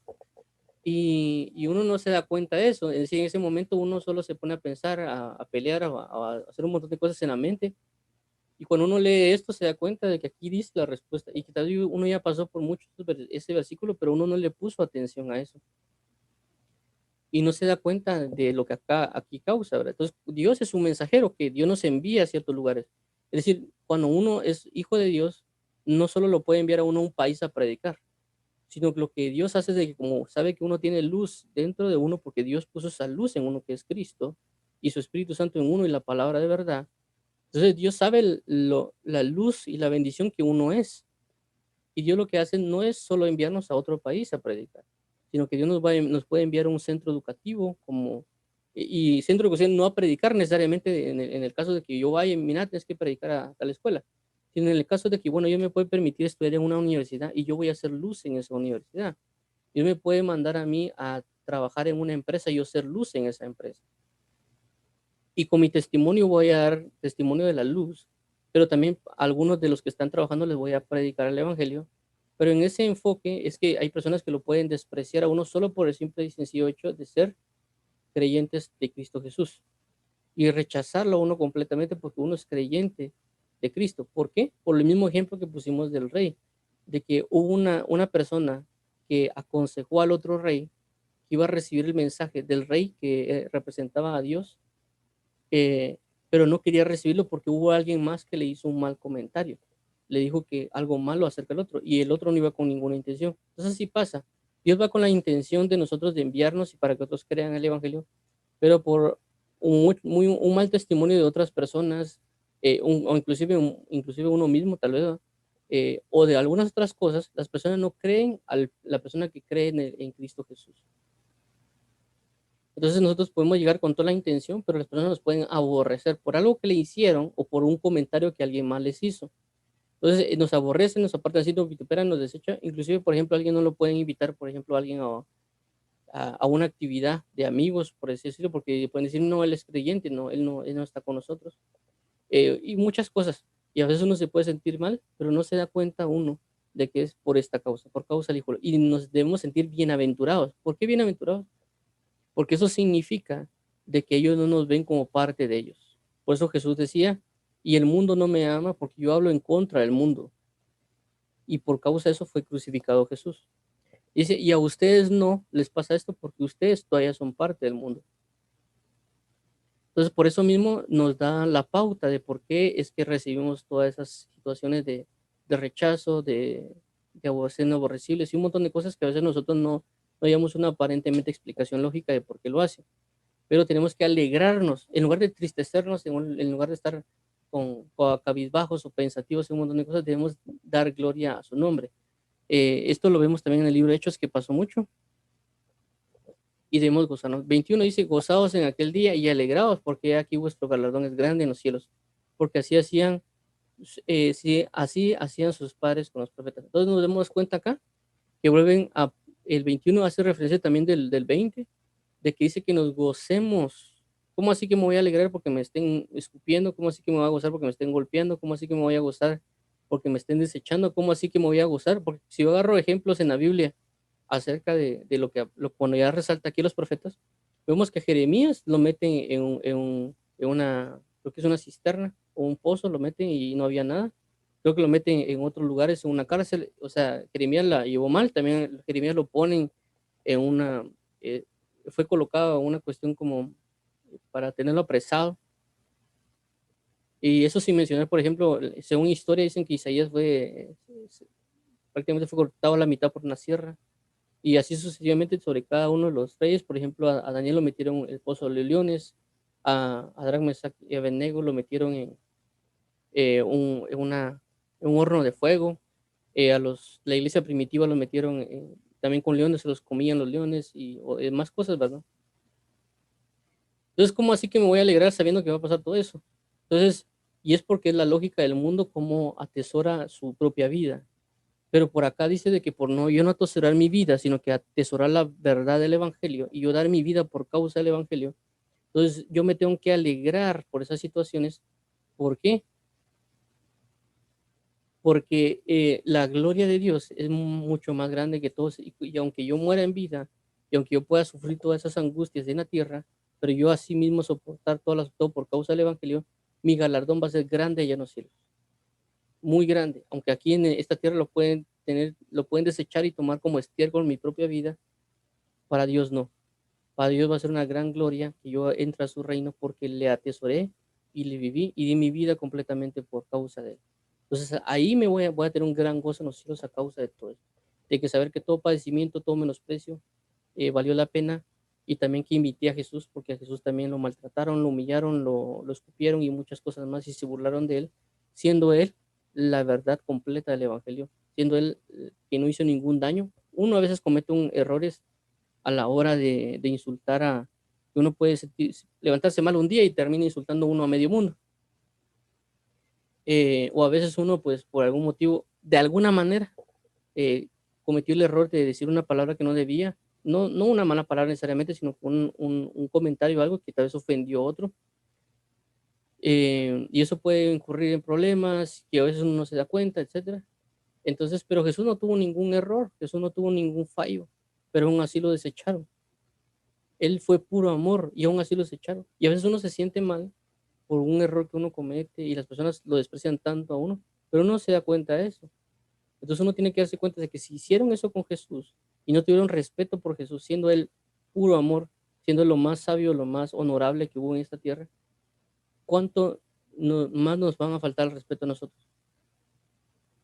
Y uno no se da cuenta de eso. Es decir, en ese momento uno solo se pone a pensar, a pelear, a hacer un montón de cosas en la mente. Y cuando uno lee esto, se da cuenta de que aquí dice la respuesta. Y que tal vez uno ya pasó por mucho ese versículo, pero uno no le puso atención a eso. Y no se da cuenta de lo que aquí causa, ¿verdad? Entonces, Dios es un mensajero que Dios nos envía a ciertos lugares. Es decir, cuando uno es hijo de Dios, no solo lo puede enviar a uno a un país a predicar, sino que lo que Dios hace es de que como sabe que uno tiene luz dentro de uno, porque Dios puso esa luz en uno que es Cristo, y su Espíritu Santo en uno y la palabra de verdad. Entonces Dios sabe la luz y la bendición que uno es. Y Dios lo que hace no es solo enviarnos a otro país a predicar, sino que Dios nos puede enviar a un centro educativo y centro educativo no a predicar necesariamente en el caso de que yo vaya, mira, tienes que predicar a tal escuela, sino en el caso de que, bueno, yo me puedo permitir estudiar en una universidad y yo voy a hacer luz en esa universidad. Dios me puede mandar a mí a trabajar en una empresa y yo ser luz en esa empresa. Y con mi testimonio voy a dar testimonio de la luz, pero también a algunos de los que están trabajando les voy a predicar el evangelio. Pero en ese enfoque es que hay personas que lo pueden despreciar a uno solo por el simple y sencillo hecho de ser creyentes de Cristo Jesús y rechazarlo a uno completamente porque uno es creyente de Cristo. ¿Por qué? Por el mismo ejemplo que pusimos del rey, de que hubo una persona que aconsejó al otro rey que iba a recibir el mensaje del rey que representaba a Dios, eh, pero no quería recibirlo porque hubo alguien más que le hizo un mal comentario. Le dijo que algo malo acerca del otro y el otro no iba con ninguna intención. Entonces así pasa. Dios va con la intención de nosotros de enviarnos y para que otros crean el Evangelio, pero por un mal testimonio de otras personas, o inclusive uno mismo tal vez, ¿no? O de algunas otras cosas, las personas no creen a la persona que cree en Cristo Jesús. Entonces nosotros podemos llegar con toda la intención, pero las personas nos pueden aborrecer por algo que le hicieron o por un comentario que alguien más les hizo. Entonces nos aborrecen, nos apartan así, nos vituperan, nos desechan. Inclusive, por ejemplo, alguien no lo pueden invitar, por ejemplo, a alguien a una actividad de amigos, por así decirlo, porque pueden decir, no, él es creyente, no, él no está con nosotros. Y muchas cosas. Y a veces uno se puede sentir mal, pero no se da cuenta uno de que es por esta causa, por causa del Hijo. Y nos debemos sentir bienaventurados. ¿Por qué bienaventurados? Porque eso significa de que ellos no nos ven como parte de ellos. Por eso Jesús decía, y el mundo no me ama porque yo hablo en contra del mundo. Y por causa de eso fue crucificado Jesús. Dice, y a ustedes no les pasa esto porque ustedes todavía son parte del mundo. Entonces, por eso mismo nos da la pauta de por qué es que recibimos todas esas situaciones de rechazo, de ser aborrecibles y un montón de cosas que a veces nosotros no hayamos una aparentemente explicación lógica de por qué lo hacen. Pero tenemos que alegrarnos, en lugar de tristecernos, en lugar de estar con cabizbajos o pensativos en un montón de cosas, debemos dar gloria a su nombre. Esto lo vemos también en el libro de Hechos, que pasó mucho, y debemos gozarnos. 21 dice, gozados en aquel día y alegrados, porque aquí vuestro galardón es grande en los cielos, porque así hacían sus padres con los profetas. Entonces nos damos cuenta acá que el 21 hace referencia también del 20, de que dice que nos gocemos. ¿Cómo así que me voy a alegrar porque me estén escupiendo? ¿Cómo así que me voy a gozar porque me estén golpeando? ¿Cómo así que me voy a gozar porque me estén desechando? ¿Cómo así que me voy a gozar? Porque si yo agarro ejemplos en la Biblia acerca de cuando ya resalta aquí los profetas, vemos que Jeremías lo meten en una, creo que es una cisterna o un pozo, lo meten y no había nada. Creo que lo meten en otros lugares, en una cárcel. O sea, Jeremías la llevó mal, también Jeremías lo ponen en eh, fue colocado en una cuestión como para tenerlo apresado. Y eso sin mencionar, por ejemplo, según historia dicen que Isaías prácticamente fue cortado a la mitad por una sierra. Y así sucesivamente sobre cada uno de los reyes. Por ejemplo, a Daniel lo metieron en el pozo de los leones, a Drac, Mesach y Abednego lo metieron en un horno de fuego. La iglesia primitiva lo metieron también con leones, se los comían los leones y más cosas, ¿verdad? Entonces, ¿cómo así que me voy a alegrar sabiendo que va a pasar todo eso? Entonces, y es porque es la lógica del mundo cómo atesora su propia vida. Pero por acá dice de que por no, yo no atesorar mi vida, sino que atesorar la verdad del evangelio y yo dar mi vida por causa del evangelio. Entonces yo me tengo que alegrar por esas situaciones. ¿Por qué? Porque la gloria de Dios es mucho más grande que todos. Y aunque yo muera en vida, y aunque yo pueda sufrir todas esas angustias en la tierra, pero yo así mismo soportar todo por causa del evangelio, mi galardón va a ser grande allá en los cielos, muy grande. Aunque aquí en esta tierra lo pueden tener, lo pueden desechar y tomar como estiércol mi propia vida, para Dios no. Para Dios va a ser una gran gloria que yo entre a su reino porque le atesoré y le viví y di mi vida completamente por causa de él. Entonces ahí voy a tener un gran gozo en los cielos a causa de todo esto. De que saber que todo padecimiento, todo menosprecio valió la pena y también que invité a Jesús porque a Jesús también lo maltrataron, lo humillaron, lo escupieron y muchas cosas más y se burlaron de él, siendo él la verdad completa del Evangelio, siendo él que no hizo ningún daño. Uno a veces comete errores a la hora de insultar que uno puede levantarse mal un día y termina insultando uno a medio mundo. O a veces uno, pues, por algún motivo, de alguna manera, eh, cometió el error de decir una palabra que no debía, no una mala palabra necesariamente, sino un comentario o algo que tal vez ofendió a otro. Y eso puede incurrir en problemas que a veces uno no se da cuenta, etcétera. Entonces, pero Jesús no tuvo ningún error, Jesús no tuvo ningún fallo, pero aún así lo desecharon. Él fue puro amor y aún así los echaron. Y a veces uno se siente mal por un error que uno comete y las personas lo desprecian tanto a uno, pero uno se da cuenta de eso. Entonces uno tiene que darse cuenta de que si hicieron eso con Jesús y no tuvieron respeto por Jesús, siendo Él puro amor, siendo lo más sabio, lo más honorable que hubo en esta tierra, ¿cuánto más nos van a faltar el respeto a nosotros?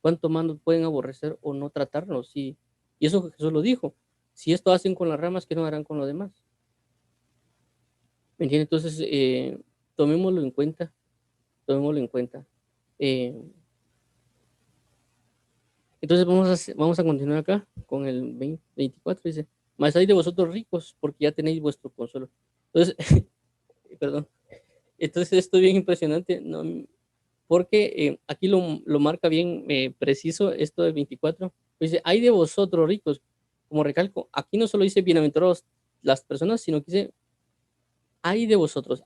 ¿Cuánto más nos pueden aborrecer o no tratarnos? Y eso Jesús lo dijo. Si esto hacen con las ramas, ¿qué no harán con lo demás? ¿Me entiendes? Entonces, tomémoslo en cuenta, tomémoslo en cuenta. Eh, entonces, vamos a continuar acá con el 24. Dice, mas hay de vosotros ricos, porque ya tenéis vuestro consuelo. Entonces, perdón. Entonces, esto es bien impresionante, ¿no? Porque aquí lo marca bien preciso esto del 24. Dice, hay de vosotros ricos. Como recalco, aquí no solo dice bienaventurados las personas, sino que dice hay de vosotros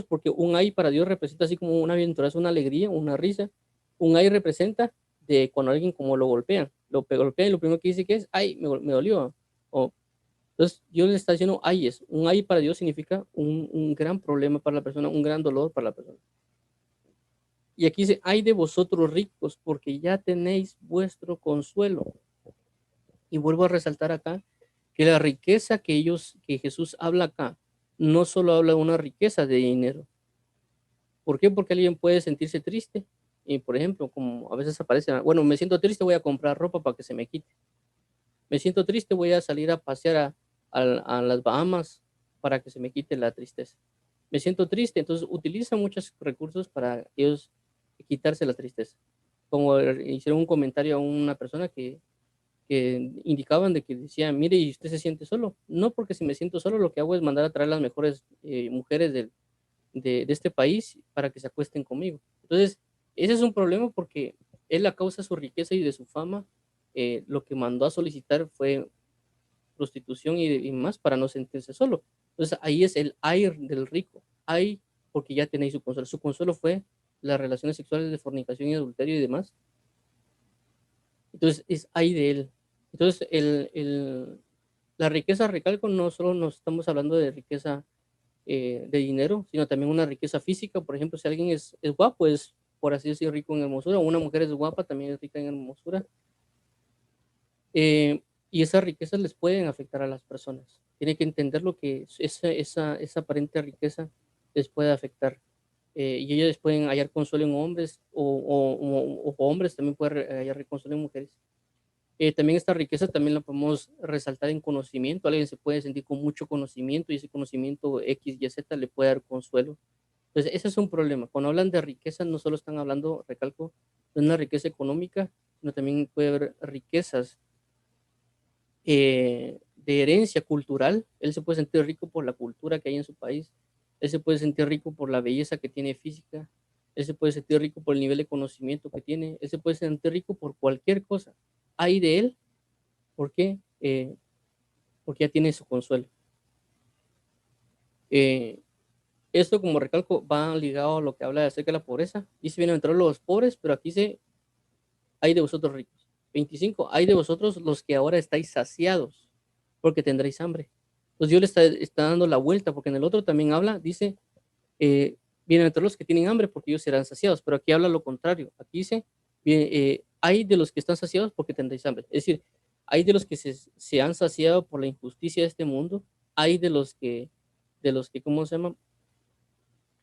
porque un ay para Dios representa así como una aventura, una alegría, una risa. Un ay representa de cuando alguien como lo golpean, golpean y lo primero que dice que es, ay, me dolió. O, entonces Dios le está diciendo ay es, un ay para Dios significa un gran problema para la persona, un gran dolor para la persona. Y aquí dice, ay de vosotros ricos porque ya tenéis vuestro consuelo. Y vuelvo a resaltar acá que la riqueza que Jesús habla acá, no solo habla de una riqueza de dinero. ¿Por qué? Porque alguien puede sentirse triste. Y, por ejemplo, como a veces aparece, bueno, me siento triste, voy a comprar ropa para que se me quite. Me siento triste, voy a salir a pasear a las Bahamas para que se me quite la tristeza. Me siento triste, entonces utiliza muchos recursos para ellos quitarse la tristeza. Como hicieron un comentario a una persona que indicaban de que decía, mire, ¿y usted se siente solo? No, porque si me siento solo, lo que hago es mandar a traer las mejores mujeres de este país para que se acuesten conmigo. Entonces, ese es un problema porque él a causa de su riqueza y de su fama, lo que mandó a solicitar fue prostitución y más para no sentirse solo. Entonces, ahí es el ay del rico. Ay, porque ya tenéis su consuelo. Su consuelo fue las relaciones sexuales de fornicación y adulterio y demás. Entonces, es ay de él. Entonces, la riqueza, recalco, no solo nos estamos hablando de riqueza de dinero, sino también una riqueza física. Por ejemplo, si alguien es guapo, es, por así decir, rico en hermosura, o una mujer es guapa, también es rica en hermosura. Y esas riquezas les pueden afectar a las personas. Tiene que entender lo que esa aparente riqueza les puede afectar. Y ellos pueden hallar consuelo en hombres o hombres también pueden hallar consuelo en mujeres. También esta riqueza también la podemos resaltar en conocimiento. Alguien se puede sentir con mucho conocimiento y ese conocimiento X, Y, Z le puede dar consuelo. Entonces, ese es un problema. Cuando hablan de riqueza, no solo están hablando, recalco, de una riqueza económica, sino también puede haber riquezas de herencia cultural. Él se puede sentir rico por la cultura que hay en su país. Él se puede sentir rico por la belleza que tiene física. Él se puede sentir rico por el nivel de conocimiento que tiene. Él se puede sentir rico por cualquier cosa. Ay de él, ¿por qué? Porque ya tiene su consuelo. Eh, Esto, como recalco, va ligado a lo que habla acerca de la pobreza. Dice, bienaventurados los pobres, pero aquí dice, hay de vosotros ricos. 25, hay de vosotros los que ahora estáis saciados, porque tendréis hambre. Entonces Dios le está dando la vuelta, porque en el otro también habla, dice, bienaventurados los que tienen hambre, porque ellos serán saciados. Pero aquí habla lo contrario. Aquí dice, hay de los que están saciados, porque tendréis hambre. Es decir, hay de los que se han saciado por la injusticia de este mundo, hay de los que, ¿cómo se llama?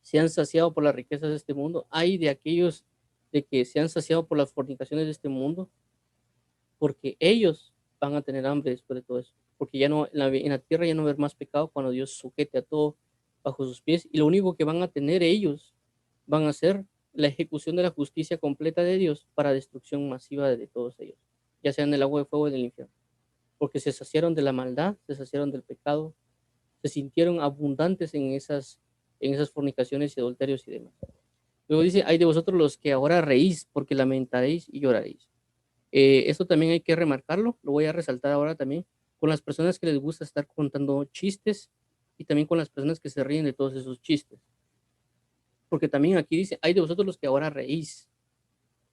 Se han saciado por las riquezas de este mundo, hay de aquellos de que se han saciado por las fornicaciones de este mundo, porque ellos van a tener hambre después de todo eso, porque ya no, en la tierra ya no va a haber más pecado cuando Dios sujete a todo bajo sus pies, y lo único que van a tener ellos van a ser la ejecución de la justicia completa de Dios para destrucción masiva de todos ellos, ya sea en el agua de fuego y del infierno, porque se saciaron de la maldad, se saciaron del pecado, se sintieron abundantes en esas fornicaciones y adulterios y demás. Luego dice, hay de vosotros los que ahora reís, porque lamentaréis y lloraréis. Esto también hay que remarcarlo, lo voy a resaltar ahora también, con las personas que les gusta estar contando chistes y también con las personas que se ríen de todos esos chistes. Porque también aquí dice, hay de vosotros los que ahora reís.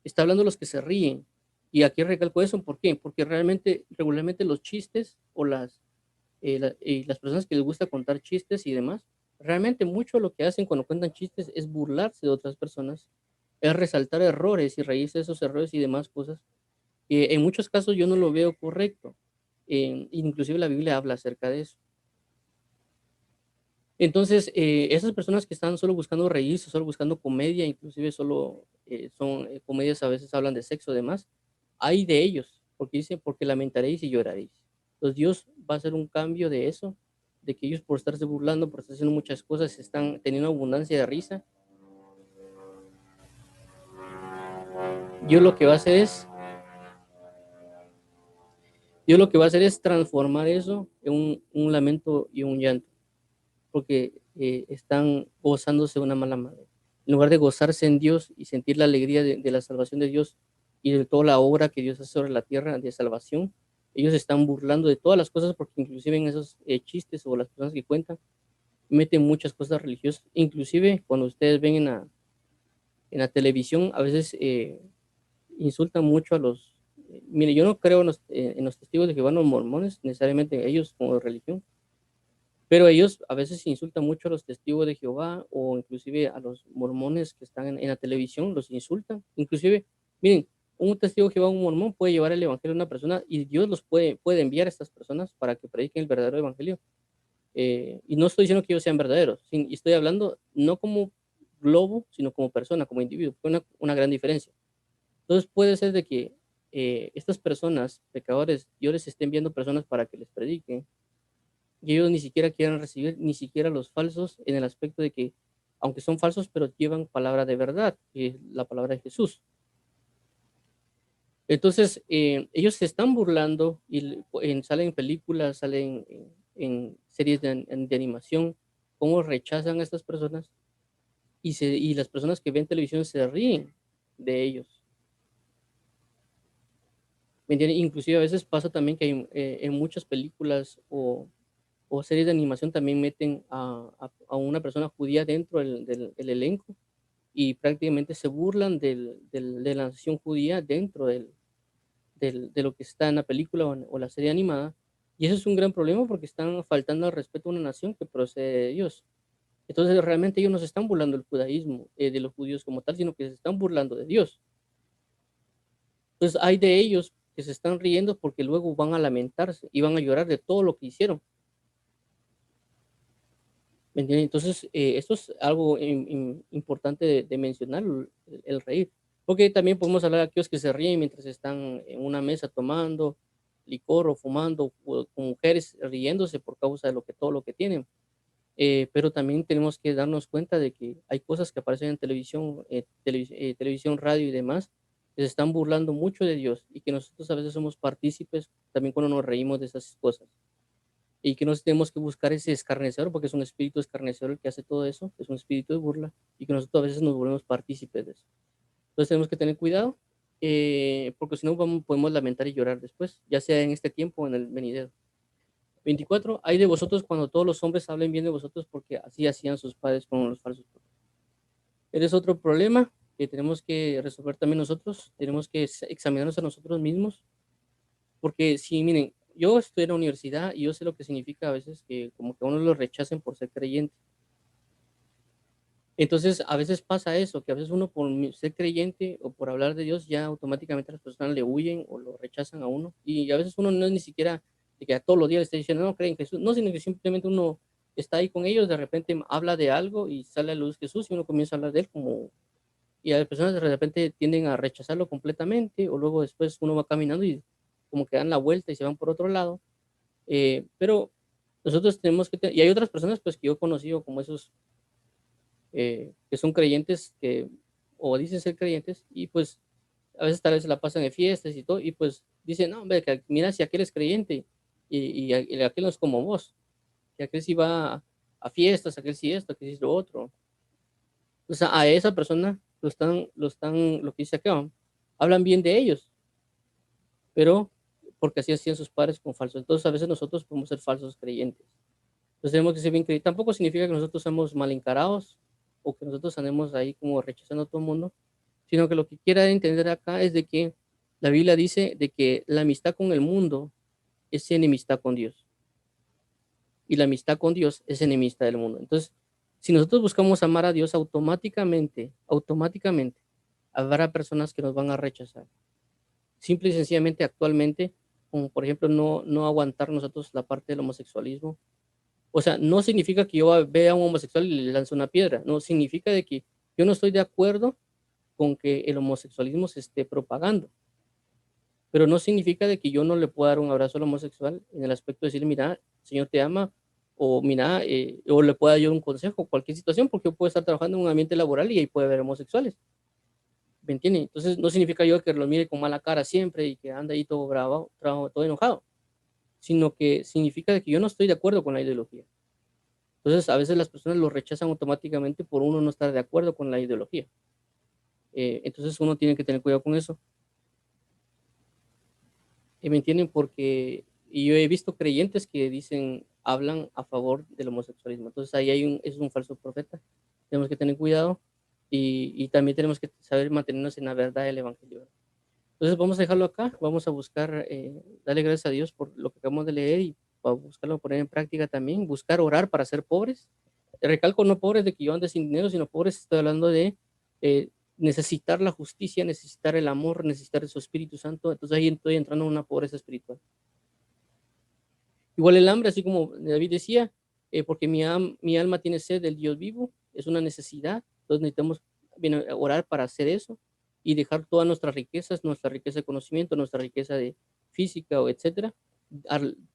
Está hablando de los que se ríen. Y aquí recalco eso, ¿por qué? Porque regularmente los chistes o las personas que les gusta contar chistes y demás, realmente mucho lo que hacen cuando cuentan chistes es burlarse de otras personas, es resaltar errores y reírse de esos errores y demás cosas. En muchos casos yo no lo veo correcto. Inclusive la Biblia habla acerca de eso. Entonces, esas personas que están solo buscando reírse, solo buscando comedia, inclusive solo son comedias, a veces hablan de sexo y demás, hay de ellos, porque dice, porque lamentaréis y lloraréis. Entonces Dios va a hacer un cambio de eso, de que ellos por estarse burlando, por estar haciendo muchas cosas, están teniendo abundancia de risa. Dios lo que va a hacer es, Dios lo que va a hacer es transformar eso en un lamento y un llanto, porque están gozándose de una mala manera. En lugar de gozarse en Dios y sentir la alegría de la salvación de Dios y de toda la obra que Dios hace sobre la tierra de salvación, ellos están burlando de todas las cosas, porque inclusive en esos chistes o las personas que cuentan meten muchas cosas religiosas. Inclusive cuando ustedes ven en la televisión, a veces insultan mucho a los... mire, yo no creo en los testigos de Jehová, los mormones, necesariamente ellos como religión, pero ellos a veces insultan mucho a los testigos de Jehová o inclusive a los mormones que están en la televisión, los insultan. Inclusive, miren, un testigo de Jehová, un mormón, puede llevar el evangelio a una persona y Dios los puede enviar a estas personas para que prediquen el verdadero evangelio. Y no estoy diciendo que ellos sean verdaderos, y estoy hablando no como globo, sino como persona, como individuo. Fue una gran diferencia. Entonces puede ser de que estas personas, pecadores, Dios les esté enviando personas para que les prediquen y ellos ni siquiera quieran recibir ni siquiera los falsos en el aspecto de que, aunque son falsos, pero llevan palabra de verdad, que es la palabra de Jesús. Entonces, ellos se están burlando y salen en películas, salen en series de animación, cómo rechazan a estas personas y las personas que ven televisión se ríen de ellos. ¿Me entienden? Inclusive a veces pasa también que en muchas películas o series de animación también meten a una persona judía dentro del elenco y prácticamente se burlan de la nación judía dentro de lo que está en la película o la serie animada. Y eso es un gran problema porque están faltando al respeto a una nación que procede de Dios. Entonces realmente ellos no se están burlando del judaísmo, de los judíos como tal, sino que se están burlando de Dios. Entonces hay de ellos que se están riendo porque luego van a lamentarse y van a llorar de todo lo que hicieron. ¿Me entiendes? Entonces, esto es algo importante de mencionar, el reír. Porque también podemos hablar de aquellos que se ríen mientras están en una mesa tomando licor o fumando, o con mujeres riéndose por causa de todo lo que tienen. Pero también tenemos que darnos cuenta de que hay cosas que aparecen en televisión, televisión, radio y demás, que se están burlando mucho de Dios y que nosotros a veces somos partícipes también cuando nos reímos de esas cosas y que nos tenemos que buscar ese escarnecedor, porque es un espíritu escarnecedor el que hace todo eso, es un espíritu de burla, y que nosotros a veces nos volvemos partícipes de eso. Entonces tenemos que tener cuidado porque si no podemos lamentar y llorar después, ya sea en este tiempo o en el venidero. 24. Hay de vosotros cuando todos los hombres hablen bien de vosotros, porque así hacían sus padres con los falsos profetas. Eres otro problema que tenemos que resolver también nosotros. Tenemos que examinarnos a nosotros mismos, porque si, miren, yo estoy en la universidad y yo sé lo que significa a veces que como que a uno lo rechacen por ser creyente. Entonces, a veces pasa eso, que a veces uno por ser creyente o por hablar de Dios, ya automáticamente las personas le huyen o lo rechazan a uno. Y a veces uno no es ni siquiera de que a todos los días le esté diciendo, no creen en Jesús, no, sino que simplemente uno está ahí con ellos, de repente habla de algo y sale a la luz Jesús y uno comienza a hablar de él como, y a las personas de repente tienden a rechazarlo completamente o luego después uno va caminando y como que dan la vuelta y se van por otro lado. Pero nosotros tenemos que, y hay otras personas pues que yo he conocido como esos que son creyentes que, o dicen ser creyentes, y pues a veces tal vez se la pasan en fiestas y todo, y pues dicen, no, hombre, que mira si aquel es creyente, y aquel no es como vos, que aquel sí va a fiestas, aquel sí esto, aquel sí lo otro. O sea, a esa persona lo que dice acá, hablan bien de ellos, pero porque así hacían sus padres con falsos. Entonces a veces nosotros podemos ser falsos creyentes. Entonces tenemos que ser bien creyentes. Tampoco significa que nosotros seamos mal encarados o que nosotros andemos ahí como rechazando a todo el mundo, sino que lo que quiera entender acá es de que la Biblia dice de que la amistad con el mundo es enemistad con Dios y la amistad con Dios es enemistad del mundo. Entonces, si nosotros buscamos amar a Dios automáticamente habrá personas que nos van a rechazar. Simple y sencillamente actualmente, como por ejemplo no aguantar nosotros la parte del homosexualismo. O sea, no significa que yo vea a un homosexual y le lance una piedra, no, significa de que yo no estoy de acuerdo con que el homosexualismo se esté propagando, pero no significa de que yo no le pueda dar un abrazo al homosexual en el aspecto de decir, mira, el Señor te ama, o mira, o le pueda dar un consejo, cualquier situación, porque yo puedo estar trabajando en un ambiente laboral y ahí puede haber homosexuales, ¿me entienden? Entonces no significa yo que lo mire con mala cara siempre y que anda ahí todo bravo, todo enojado, sino que significa de que yo no estoy de acuerdo con la ideología. Entonces, a veces las personas lo rechazan automáticamente por uno no estar de acuerdo con la ideología. Entonces, uno tiene que tener cuidado con eso. ¿Me entienden? Porque y yo he visto creyentes que dicen, hablan a favor del homosexualismo. Entonces, ahí es un falso profeta. Tenemos que tener cuidado y también tenemos que saber mantenernos en la verdad del Evangelio. Entonces, vamos a dejarlo acá. Vamos a buscar, darle gracias a Dios por lo que acabamos de leer y para buscarlo, poner en práctica también. Buscar orar para ser pobres. Recalco, no pobres de que yo ande sin dinero, sino pobres, estoy hablando de necesitar la justicia, necesitar el amor, necesitar de su Espíritu Santo. Entonces ahí estoy entrando en una pobreza espiritual. Igual el hambre, así como David decía, porque mi alma tiene sed del Dios vivo, es una necesidad. Entonces necesitamos orar para hacer eso y dejar todas nuestras riquezas, nuestra riqueza de conocimiento, nuestra riqueza de física o etcétera,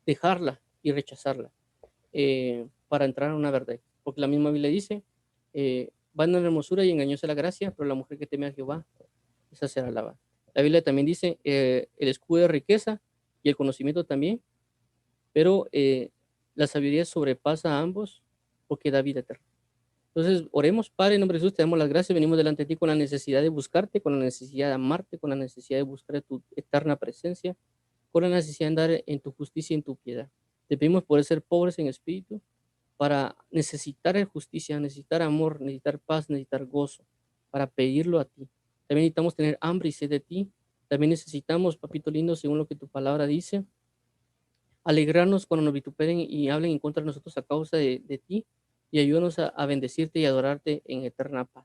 dejarla y rechazarla para entrar a una verdad. Porque la misma Biblia dice, van en la hermosura y engañosa la gracia, pero la mujer que teme a Jehová, esa será alabada. La Biblia también dice, el escudo de riqueza y el conocimiento también, pero la sabiduría sobrepasa a ambos porque da vida eterna. Entonces, oremos, Padre, en nombre de Jesús, te damos las gracias, venimos delante de ti con la necesidad de buscarte, con la necesidad de amarte, con la necesidad de buscar tu eterna presencia, con la necesidad de andar en tu justicia y en tu piedad. Te pedimos poder ser pobres en espíritu, para necesitar justicia, necesitar amor, necesitar paz, necesitar gozo, para pedirlo a ti. También necesitamos tener hambre y sed de ti. También necesitamos, papito lindo, según lo que tu palabra dice, alegrarnos cuando nos vituperen y hablen en contra de nosotros a causa de ti y ayúdanos a bendecirte y adorarte en eterna paz.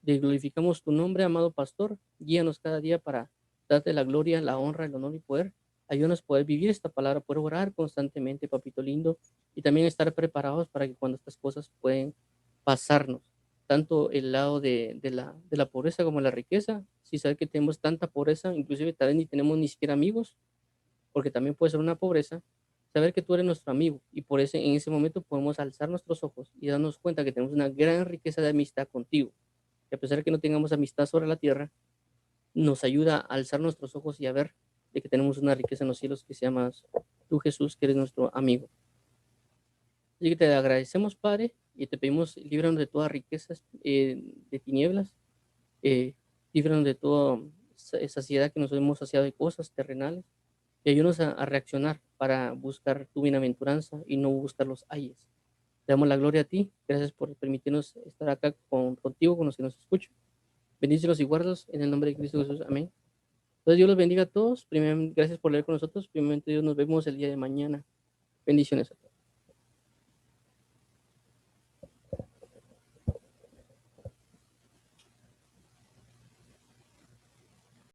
Te glorificamos tu nombre, amado pastor. Guíanos cada día para darte la gloria, la honra, el honor y poder. Ayúdanos a poder vivir esta palabra, poder orar constantemente, papito lindo, y también estar preparados para que cuando estas cosas pueden pasarnos, tanto el lado de la pobreza como la riqueza, si saber que tenemos tanta pobreza, inclusive tal vez ni tenemos ni siquiera amigos, porque también puede ser una pobreza, saber que tú eres nuestro amigo y por ese, en ese momento podemos alzar nuestros ojos y darnos cuenta que tenemos una gran riqueza de amistad contigo. Y a pesar de que no tengamos amistad sobre la tierra, nos ayuda a alzar nuestros ojos y a ver de que tenemos una riqueza en los cielos que se llama tú, Jesús, que eres nuestro amigo. Así que te agradecemos, Padre, y te pedimos, líbranos de todas riquezas de tinieblas, eh, líbranos de todo saciedad, que nos hemos saciado de cosas terrenales, y ayúdanos a reaccionar para buscar tu bienaventuranza y no buscar los ayes. Te damos la gloria a ti. Gracias por permitirnos estar acá contigo, con los que nos escuchan. Bendícelos y guardos en el nombre de Cristo Jesús. Amén. Entonces, Dios los bendiga a todos. Primero, gracias por leer con nosotros. Primeramente, Dios, nos vemos el día de mañana. Bendiciones a todos.